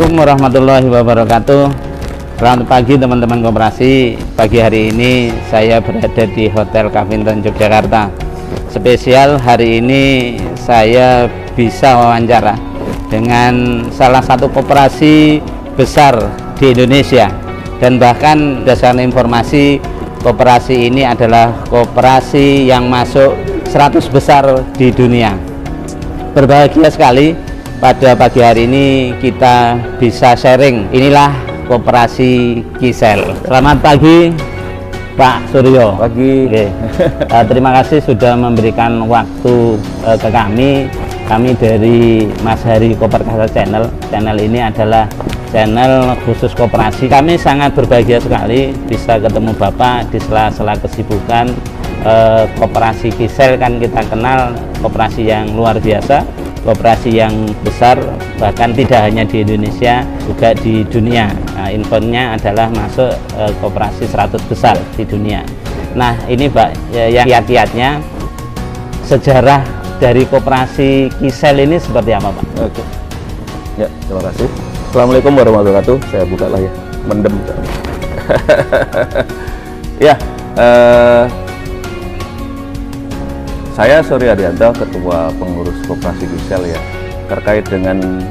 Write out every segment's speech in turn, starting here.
Assalamualaikum warahmatullahi wabarakatuh. Selamat pagi teman-teman koperasi. Pagi hari ini saya berada di Hotel Kavinton Yogyakarta. Spesial hari ini saya bisa wawancara dengan salah satu koperasi besar di Indonesia, dan bahkan berdasarkan informasi, koperasi ini adalah koperasi yang masuk 100 besar di dunia. Berbahagia sekali pada pagi hari ini kita bisa sharing. Inilah koperasi Kisel. Selamat pagi Pak Suryo. Pagi. Oke. Terima kasih sudah memberikan waktu ke kami. Kami dari Mas Hari Koperkasa Channel. Channel ini adalah channel khusus koperasi. Kami sangat berbahagia sekali bisa ketemu Bapak di sela-sela kesibukan. Koperasi Kisel kan kita kenal koperasi yang luar biasa, koperasi yang besar, bahkan tidak hanya di Indonesia, juga di dunia. Nah, infonya adalah masuk koperasi 100 besar di dunia. Nah, ini Pak, yang kiat-kiatnya sejarah dari koperasi Kisel ini seperti apa Pak? Oke. Ya, terima kasih. Assalamualaikum warahmatullahi wabarakatuh. Saya buka lah ya, mendem. Ya, saya Suryo Adianto, Ketua Pengurus Koperasi Kisel ya. Terkait dengan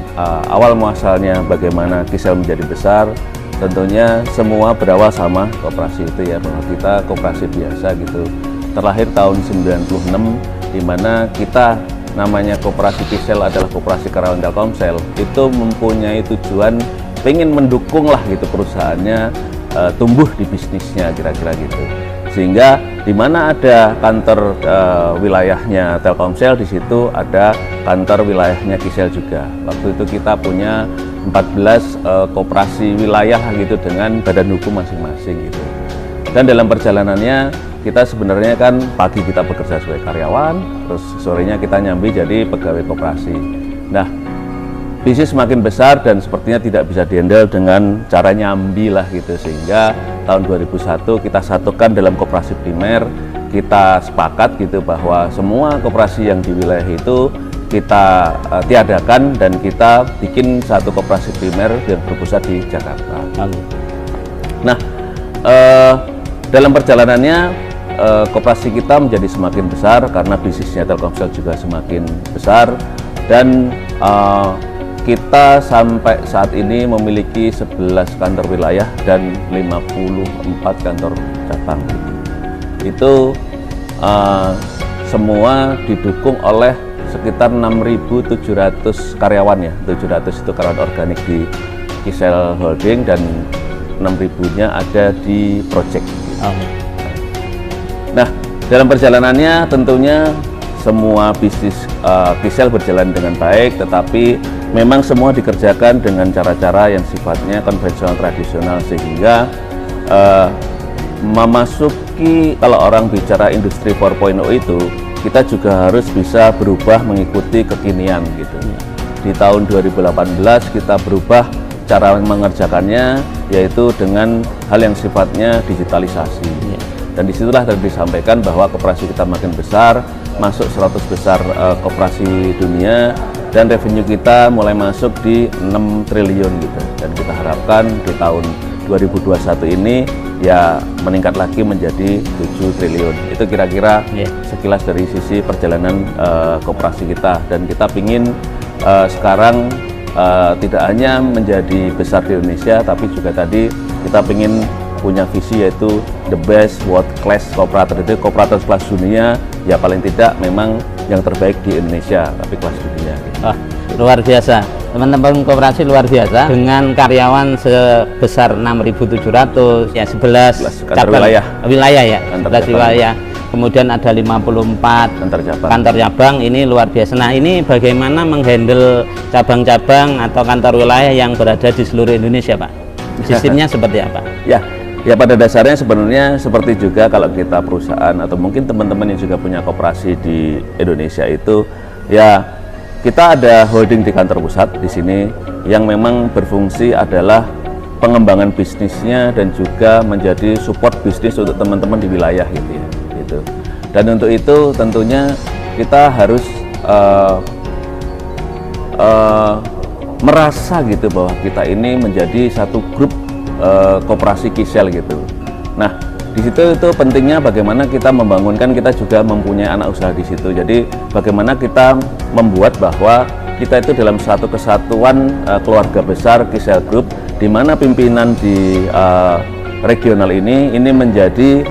awal muasalnya bagaimana Kisel menjadi besar, tentunya semua berawal sama koperasi itu ya, bahwa kita koperasi biasa gitu. Terlahir tahun 96, di mana kita namanya Koperasi Kisel adalah Koperasi Karyawan Telkomsel, itu mempunyai tujuan pengen mendukung lah gitu perusahaannya tumbuh di bisnisnya kira-kira gitu. Sehingga di mana ada kantor wilayahnya Telkomsel, di situ ada kantor wilayahnya Kisel juga. Waktu itu kita punya 14 koperasi wilayah gitu dengan badan hukum masing-masing gitu. Dan dalam perjalanannya kita sebenarnya kan pagi kita bekerja sebagai karyawan, terus sorenya kita nyambi jadi pegawai koperasi. Nah, bisnis semakin besar dan sepertinya tidak bisa dihandle dengan cara nyambi lah gitu, sehingga tahun 2001 kita satukan dalam koperasi primer. Kita sepakat gitu bahwa semua koperasi yang di wilayah itu kita tiadakan dan kita bikin satu koperasi primer yang berpusat di Jakarta. Nah, dalam perjalanannya koperasi kita menjadi semakin besar karena bisnisnya Telkomsel juga semakin besar, dan kita sampai saat ini memiliki 11 kantor wilayah dan 54 kantor cabang. Itu semua didukung oleh sekitar 6.700 karyawan ya. 700 itu karyawan organik di Kisel Holding dan 6.000-nya ada di project. Nah, dalam perjalanannya tentunya semua bisnis Kisel berjalan dengan baik, tetapi memang semua dikerjakan dengan cara-cara yang sifatnya konvensional tradisional, sehingga memasuki, kalau orang bicara industri 4.0 itu, kita juga harus bisa berubah mengikuti kekinian gitu. Di tahun 2018 kita berubah cara mengerjakannya, yaitu dengan hal yang sifatnya digitalisasi. Dan disitulah tadi disampaikan bahwa koperasi kita makin besar, masuk 100 besar koperasi dunia, dan revenue kita mulai masuk di 6 triliun gitu. Dan kita harapkan di tahun 2021 ini ya meningkat lagi menjadi 7 triliun. Itu kira-kira sekilas dari sisi perjalanan koperasi kita. Dan kita ingin sekarang tidak hanya menjadi besar di Indonesia, tapi juga tadi kita ingin punya visi yaitu the best world class kooperator. Itu kooperator kelas dunia ya, paling tidak memang yang terbaik di Indonesia tapi kelas dunia. Luar biasa, teman-teman koperasi luar biasa, dengan karyawan sebesar 6.700 ya, 11 kantor wilayah ya, 11 wilayah. Kemudian ada 54 kantor cabang. Ini luar biasa. Nah, ini bagaimana menghandle cabang-cabang atau kantor wilayah yang berada di seluruh Indonesia Pak? Sistemnya seperti apa? Ya, pada dasarnya sebenarnya seperti juga kalau kita perusahaan atau mungkin teman-teman yang juga punya koperasi di Indonesia itu, ya kita ada holding di kantor pusat di sini yang memang berfungsi adalah pengembangan bisnisnya dan juga menjadi support bisnis untuk teman-teman di wilayah gitu ya. Gitu. Dan untuk itu tentunya kita harus merasa gitu bahwa kita ini menjadi satu grup koperasi Kisel gitu. Nah, di situ itu pentingnya bagaimana kita membangunkan, kita juga mempunyai anak usaha di situ. Jadi bagaimana kita membuat bahwa kita itu dalam satu kesatuan keluarga besar Kisel Group, di mana pimpinan di regional ini menjadi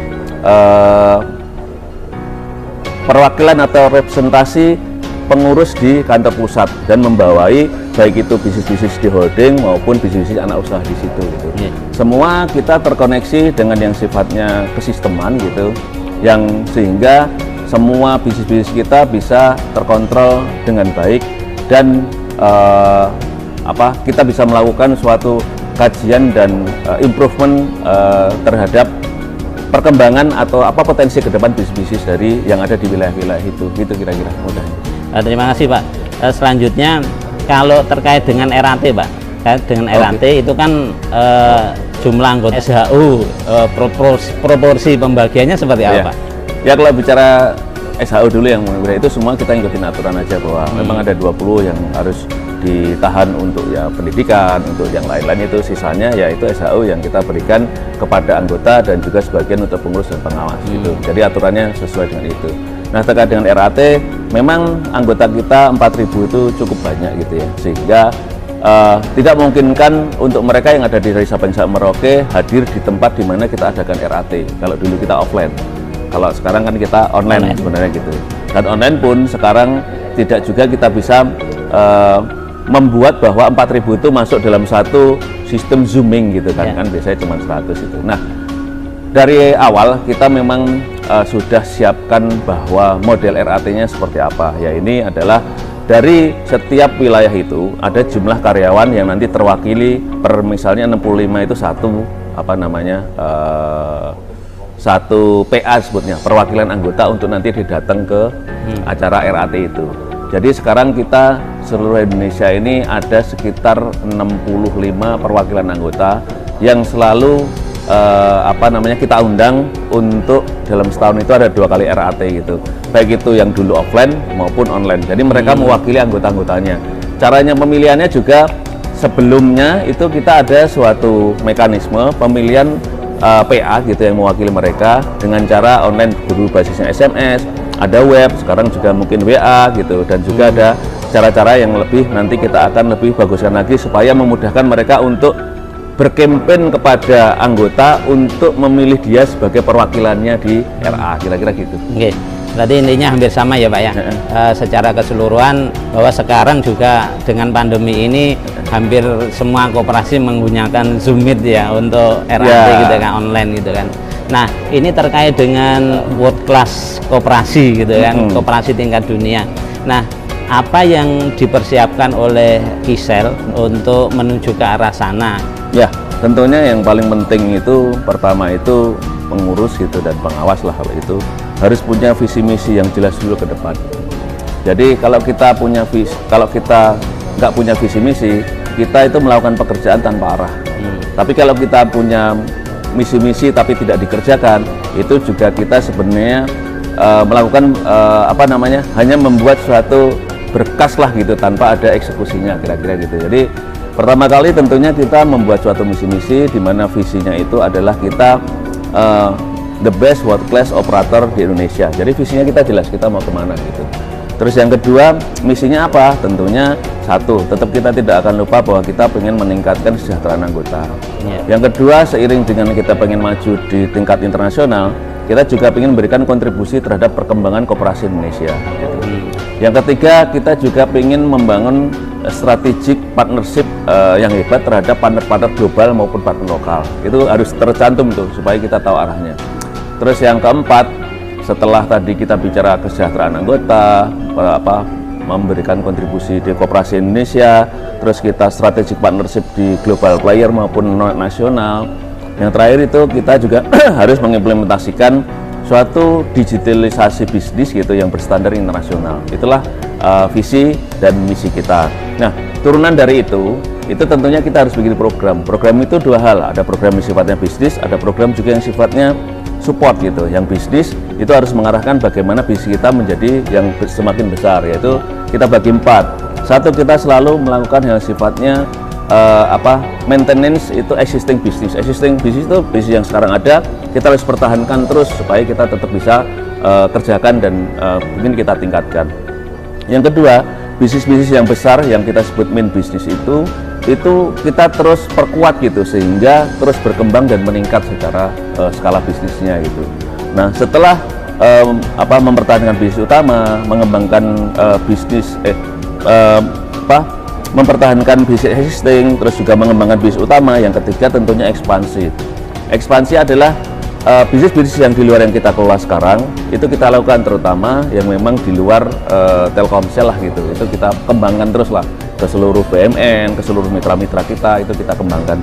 perwakilan atau representasi pengurus di kantor pusat dan membawai baik itu bisnis-bisnis di holding maupun bisnis-bisnis anak usaha di situ gitu. Semua kita terkoneksi dengan yang sifatnya kesisteman gitu, yang sehingga semua bisnis-bisnis kita bisa terkontrol dengan baik dan kita bisa melakukan suatu kajian dan improvement terhadap perkembangan atau potensi ke depan bisnis-bisnis dari yang ada di wilayah-wilayah itu, gitu kira-kira mudahnya. Terima kasih Pak. Selanjutnya kalau terkait dengan RAT Pak, dengan RAT itu kan jumlah anggota SHU, proporsi pembagiannya seperti apa Pak? Ya kalau bicara SHU dulu yang itu semua kita ngikutin aturan aja bahwa memang ada 20 yang harus ditahan untuk ya pendidikan, untuk yang lain-lain itu sisanya yaitu SHU yang kita berikan kepada anggota dan juga sebagian untuk pengurus dan pengawas gitu. Jadi aturannya sesuai dengan itu. Nah terkait dengan RAT, memang anggota kita 4.000 itu cukup banyak gitu ya, sehingga tidak memungkinkan untuk mereka yang ada di Sabang sampai Merauke hadir di tempat di mana kita adakan RAT. Kalau dulu kita offline, kalau sekarang kan kita online sebenarnya gitu. Dan online pun sekarang tidak juga kita bisa membuat bahwa 4.000 itu masuk dalam satu sistem zooming gitu kan, kan biasanya cuma 100 itu. Nah dari awal kita memang sudah siapkan bahwa model RAT-nya seperti apa. Ya ini adalah dari setiap wilayah itu ada jumlah karyawan yang nanti terwakili per misalnya 65 itu satu PA sebutnya, perwakilan anggota untuk nanti didatang ke acara RAT itu. Jadi sekarang kita seluruh Indonesia ini ada sekitar 65 perwakilan anggota yang selalu kita undang untuk dalam setahun itu ada 2 kali RAT gitu, baik itu yang dulu offline maupun online. Jadi mereka mewakili anggota-anggotanya. Caranya pemilihannya juga sebelumnya itu kita ada suatu mekanisme pemilihan PA gitu yang mewakili mereka dengan cara online dulu basisnya SMS, ada web, sekarang juga mungkin WA gitu, dan juga ada cara-cara yang lebih nanti kita akan lebih baguskan lagi supaya memudahkan mereka untuk berkampanye kepada anggota untuk memilih dia sebagai perwakilannya di RA, kira-kira gitu. Oke, berarti intinya hampir sama ya Pak ya. Secara keseluruhan bahwa sekarang juga dengan pandemi ini hampir semua koperasi menggunakan Zoom Meet ya untuk RAT gitu kan, online gitu kan. Nah ini terkait dengan world class koperasi gitu kan, koperasi tingkat dunia. Nah apa yang dipersiapkan oleh Kisel untuk menuju ke arah sana? Ya, tentunya yang paling penting itu pertama itu pengurus gitu dan pengawas lah, kalau itu harus punya visi misi yang jelas dulu ke depan. Jadi kalau kita nggak punya visi misi, kita itu melakukan pekerjaan tanpa arah. Tapi kalau kita punya misi-misi tapi tidak dikerjakan, itu juga kita sebenarnya melakukan hanya membuat suatu berkas lah gitu tanpa ada eksekusinya, kira-kira gitu. Jadi pertama kali tentunya kita membuat suatu misi-misi di mana visinya itu adalah kita the best world class operator di Indonesia. Jadi visinya kita jelas, kita mau kemana gitu. Terus yang kedua, misinya apa? Tentunya satu, tetap kita tidak akan lupa bahwa kita pengen meningkatkan kesejahteraan anggota. Yang kedua, seiring dengan kita pengen maju di tingkat internasional, kita juga ingin memberikan kontribusi terhadap perkembangan koperasi Indonesia gitu. Yang ketiga, kita juga ingin membangun strategic partnership yang hebat terhadap partner-partner global maupun partner lokal. Itu harus tercantum tuh supaya kita tahu arahnya. Terus yang keempat, setelah tadi kita bicara kesejahteraan anggota, memberikan kontribusi di koperasi Indonesia, terus kita strategic partnership di global player maupun nasional. Yang terakhir itu kita juga harus mengimplementasikan suatu digitalisasi bisnis gitu yang berstandar internasional. Itulah visi dan misi kita. Nah, turunan dari itu tentunya kita harus bikin program. Program itu dua hal, ada program yang sifatnya bisnis, ada program juga yang sifatnya support gitu. Yang bisnis itu harus mengarahkan bagaimana bisnis kita menjadi yang semakin besar, yaitu kita bagi 4. Satu, kita selalu melakukan yang sifatnya maintenance itu existing business. Existing business itu bisnis yang sekarang ada, kita harus pertahankan terus supaya kita tetap bisa kerjakan dan mungkin kita tingkatkan. Yang kedua, bisnis-bisnis yang besar yang kita sebut main business itu kita terus perkuat gitu sehingga terus berkembang dan meningkat secara skala bisnisnya gitu. Nah, setelah mempertahankan bisnis utama, mengembangkan mempertahankan bisnis existing, terus juga mengembangkan bisnis utama, yang ketiga tentunya ekspansi. Ekspansi adalah bisnis-bisnis yang di luar yang kita kelola sekarang itu kita lakukan, terutama yang memang di luar Telkomsel lah gitu, itu kita kembangkan terus lah ke seluruh BUMN, ke seluruh mitra-mitra kita, itu kita kembangkan.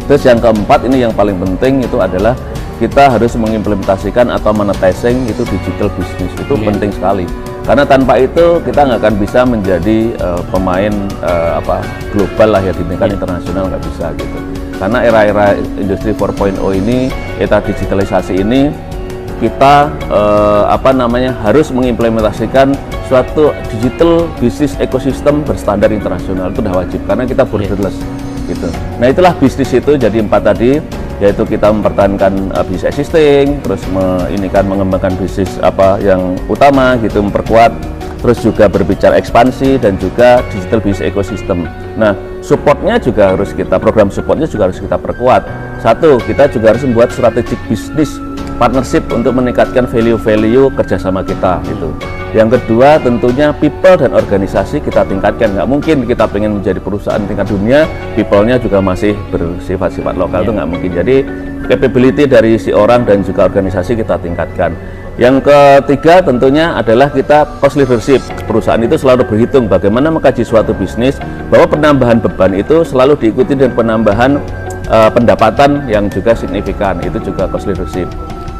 Terus yang keempat, ini yang paling penting, itu adalah kita harus mengimplementasikan atau monetizing itu digital business, itu penting sekali, karena tanpa itu kita nggak akan bisa menjadi pemain global lah ya, di tingkat internasional nggak bisa gitu. Karena era-era industri 4.0 ini, era digitalisasi ini, kita harus mengimplementasikan suatu digital business ekosistem berstandar internasional, itu udah wajib karena kita borderless gitu. Nah, itulah bisnis itu jadi 4 tadi, yaitu kita mempertahankan bisnis existing, terus mengembangkan bisnis yang utama gitu, memperkuat, terus juga berbicara ekspansi dan juga digital business ekosistem. Nah, supportnya juga harus program supportnya juga harus kita perkuat. Satu, kita juga harus membuat strategic business partnership untuk meningkatkan value-value kerjasama kita gitu. Yang kedua, tentunya people dan organisasi kita tingkatkan. Nggak mungkin kita pengen menjadi perusahaan tingkat dunia, people-nya juga masih bersifat-sifat lokal, itu nggak mungkin. Jadi capability dari si orang dan juga organisasi kita tingkatkan. Yang ketiga tentunya adalah kita cost leadership. Perusahaan itu selalu berhitung bagaimana mengkaji suatu bisnis, bahwa penambahan beban itu selalu diikuti dengan penambahan pendapatan yang juga signifikan, itu juga cost leadership.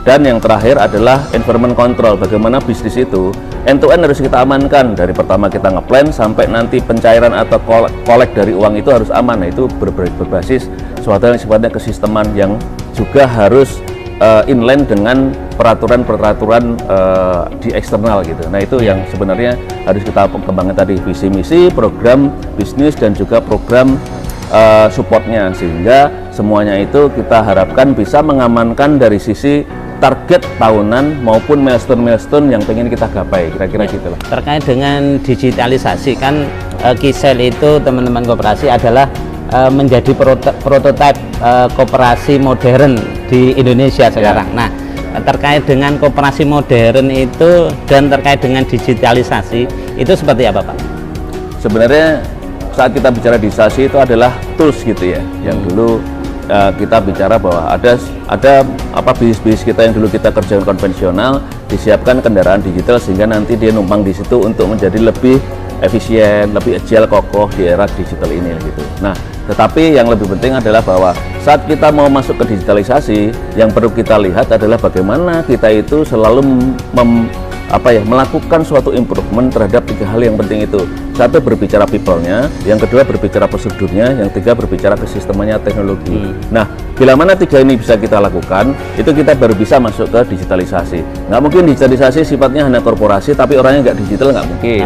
Dan yang terakhir adalah environment control, bagaimana bisnis itu end-to-end harus kita amankan, dari pertama kita ngeplan sampai nanti pencairan atau kolek dari uang itu harus aman. Nah, itu berbasis suatu yang sifatnya kesisteman yang juga harus inline dengan peraturan-peraturan di eksternal gitu. Nah, itu yang sebenarnya harus kita kembangkan tadi, visi misi, program bisnis dan juga program supportnya, sehingga semuanya itu kita harapkan bisa mengamankan dari sisi target tahunan maupun milestone yang pengen kita gapai, kira-kira gitulah. Terkait dengan digitalisasi, kan Kisel itu teman-teman koperasi adalah menjadi prototipe koperasi modern di Indonesia sekarang. Nah, terkait dengan koperasi modern itu dan terkait dengan digitalisasi itu seperti apa, Pak? Sebenarnya saat kita bicara digitalisasi itu adalah tools gitu ya, yang dulu kita bicara bahwa ada bisnis kita yang dulu kita kerjakan konvensional, disiapkan kendaraan digital sehingga nanti dia numpang di situ untuk menjadi lebih efisien, lebih agile, kokoh di era digital ini gitu. Nah, tetapi yang lebih penting adalah bahwa saat kita mau masuk ke digitalisasi, yang perlu kita lihat adalah bagaimana kita itu selalu melakukan suatu improvement terhadap 3 hal yang penting itu. Satu, berbicara people-nya, yang kedua berbicara prosedurnya, yang ketiga berbicara kesistemannya, teknologi. Nah, bila mana 3 ini bisa kita lakukan, itu kita baru bisa masuk ke digitalisasi. Nggak mungkin digitalisasi sifatnya hanya korporasi tapi orangnya nggak digital, nggak mungkin.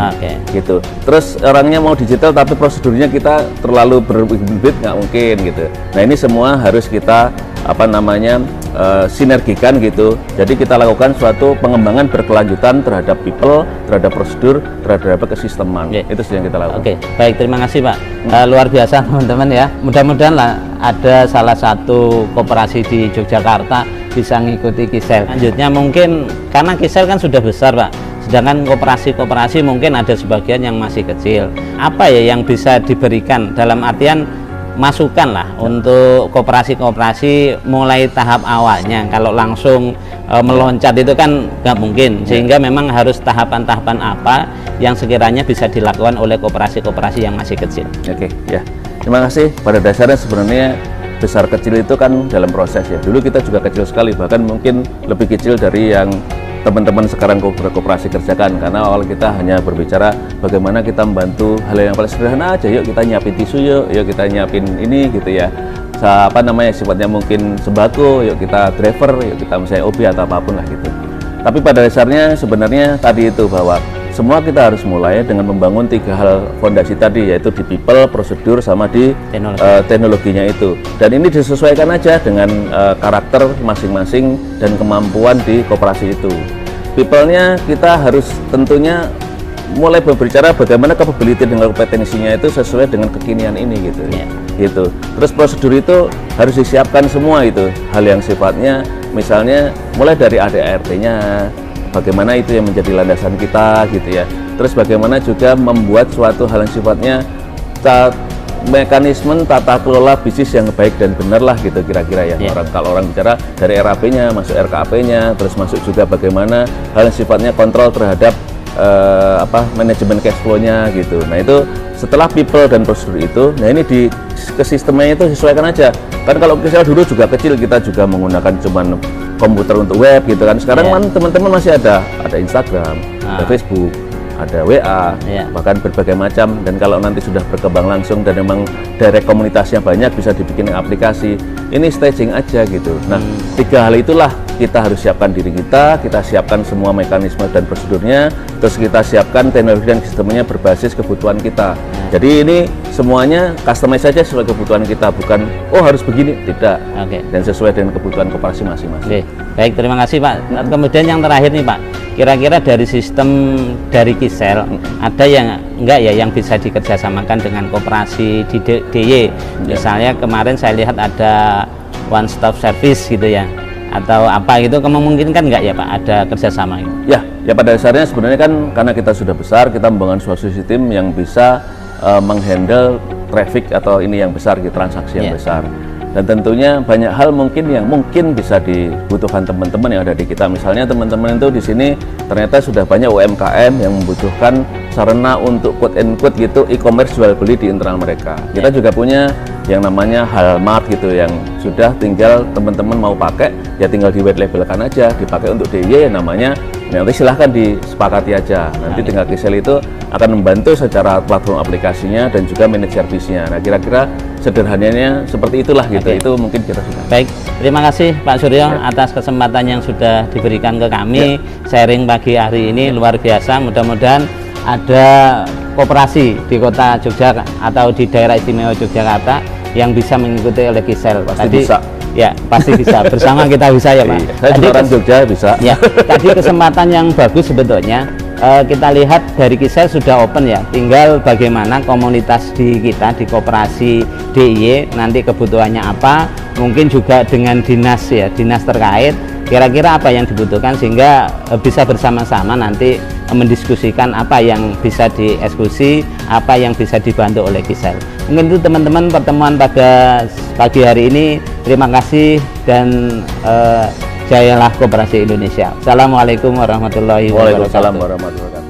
Gitu. Terus orangnya mau digital tapi prosedurnya kita terlalu berbit, nggak mungkin gitu. Nah, ini semua harus kita sinergikan gitu. Jadi kita lakukan suatu pengembangan berkelanjutan terhadap people, terhadap prosedur, terhadap kesisteman. Itu yang kita lakukan. Oke, baik, terima kasih Pak. Luar biasa teman-teman ya. Mudah-mudahan lah ada salah satu koperasi di Yogyakarta bisa mengikuti Kisel. Selanjutnya mungkin karena Kisel kan sudah besar Pak, sedangkan koperasi-koperasi mungkin ada sebagian yang masih kecil. Apa ya yang bisa diberikan dalam artian masukan lah untuk koperasi-koperasi mulai tahap awalnya? Kalau langsung meloncat itu kan nggak mungkin, sehingga memang harus tahapan-tahapan apa yang sekiranya bisa dilakukan oleh koperasi-koperasi yang masih kecil. Oke, ya, terima kasih. Pada dasarnya sebenarnya besar kecil itu kan dalam proses ya. Dulu kita juga kecil sekali, bahkan mungkin lebih kecil dari yang teman-teman sekarang berkooperasi kerjakan, karena awal kita hanya berbicara bagaimana kita membantu hal yang paling sederhana aja. Yuk kita nyiapin tisu, yuk kita nyiapin ini gitu ya, sifatnya mungkin sembako, yuk kita driver, yuk kita misalnya OB atau apapun lah gitu. Tapi pada dasarnya sebenarnya tadi itu bahwa semua kita harus mulai dengan membangun 3 hal fondasi tadi, yaitu di people, prosedur, sama di teknologinya itu. Dan ini disesuaikan aja dengan karakter masing-masing dan kemampuan di koperasi itu. People-nya kita harus tentunya mulai berbicara bagaimana capability dan kompetensinya itu sesuai dengan kekinian ini gitu. Gitu. Terus prosedur itu harus disiapkan semua itu. Hal yang sifatnya misalnya mulai dari ADART-nya, bagaimana itu yang menjadi landasan kita gitu ya. Terus bagaimana juga membuat suatu hal yang sifatnya mekanisme tata kelola bisnis yang baik dan benar lah gitu kira-kira ya. Kalau orang bicara dari RAP-nya masuk RKAP-nya, terus masuk juga bagaimana hal yang sifatnya kontrol terhadap manajemen cash flow-nya gitu. Nah itu setelah people dan prosedur itu, nah ini ke sistemnya itu sesuaikan aja. Kan kalau misalnya dulu juga kecil kita juga menggunakan cuman komputer untuk web gitu kan. Sekarang kan teman-teman masih ada Instagram, ada Facebook, ada WA, bahkan berbagai macam. Dan kalau nanti sudah berkembang langsung dan memang direct komunitasnya banyak, bisa dibikin aplikasi. Ini staging aja gitu. Nah 3 hal itulah kita harus siapkan diri kita siapkan semua mekanisme dan prosedurnya, terus kita siapkan teknologi dan sistemnya berbasis kebutuhan kita. Jadi ini semuanya customize saja sesuai kebutuhan kita, bukan harus begini, tidak. Dan sesuai dengan kebutuhan koperasi masing-masing. Baik, terima kasih Pak. Kemudian yang terakhir nih Pak, kira-kira dari sistem dari Kisel ada yang enggak ya yang bisa dikerjasamakan dengan koperasi di DIY? Misalnya kemarin saya lihat ada one stop service gitu ya, atau apa gitu, memungkinkan nggak ya Pak ada kerjasama gitu? Ya pada dasarnya sebenarnya kan karena kita sudah besar, kita membangun suatu sistem yang bisa menghandle traffic atau ini yang besar gitu, transaksi yang besar. Dan tentunya banyak hal yang mungkin bisa dibutuhkan teman-teman yang ada di kita. Misalnya teman-teman itu di sini ternyata sudah banyak UMKM yang membutuhkan sarana untuk quote and quote gitu e-commerce jual beli di internal mereka. Kita juga punya yang namanya Halmart gitu, yang sudah tinggal teman-teman mau pakai ya tinggal di white labelkan aja, dipakai untuk DIY namanya. Nanti silahkan disepakati aja. Nanti tinggal Kisel itu akan membantu secara platform aplikasinya dan juga manage service-nya. Nah kira-kira sederhananya seperti itulah gitu. Itu mungkin kita sudah. Baik, terima kasih Pak Suryo atas kesempatan yang sudah diberikan ke kami. Sharing pagi hari ini luar biasa. Mudah-mudahan ada koperasi di kota Jogja atau di daerah istimewa Yogyakarta yang bisa mengikuti oleh Kisel. Pasti bisa. Ya, pasti bisa. Bersama kita bisa ya Pak. Saya juga orang Jogja bisa. Ya, tadi kesempatan yang bagus sebetulnya. Kita lihat dari Kisel sudah open ya. Tinggal bagaimana komunitas di kita di koperasi DIY nanti kebutuhannya apa. Mungkin juga dengan dinas terkait. Kira-kira apa yang dibutuhkan sehingga bisa bersama-sama nanti mendiskusikan apa yang bisa dieksekusi, apa yang bisa dibantu oleh Kisel. Mungkin itu teman-teman pertemuan pada pagi hari ini. Terima kasih dan jayalah Koperasi Indonesia. Assalamualaikum warahmatullahi wabarakatuh. Waalaikumsalam warahmatullahi wabarakatuh.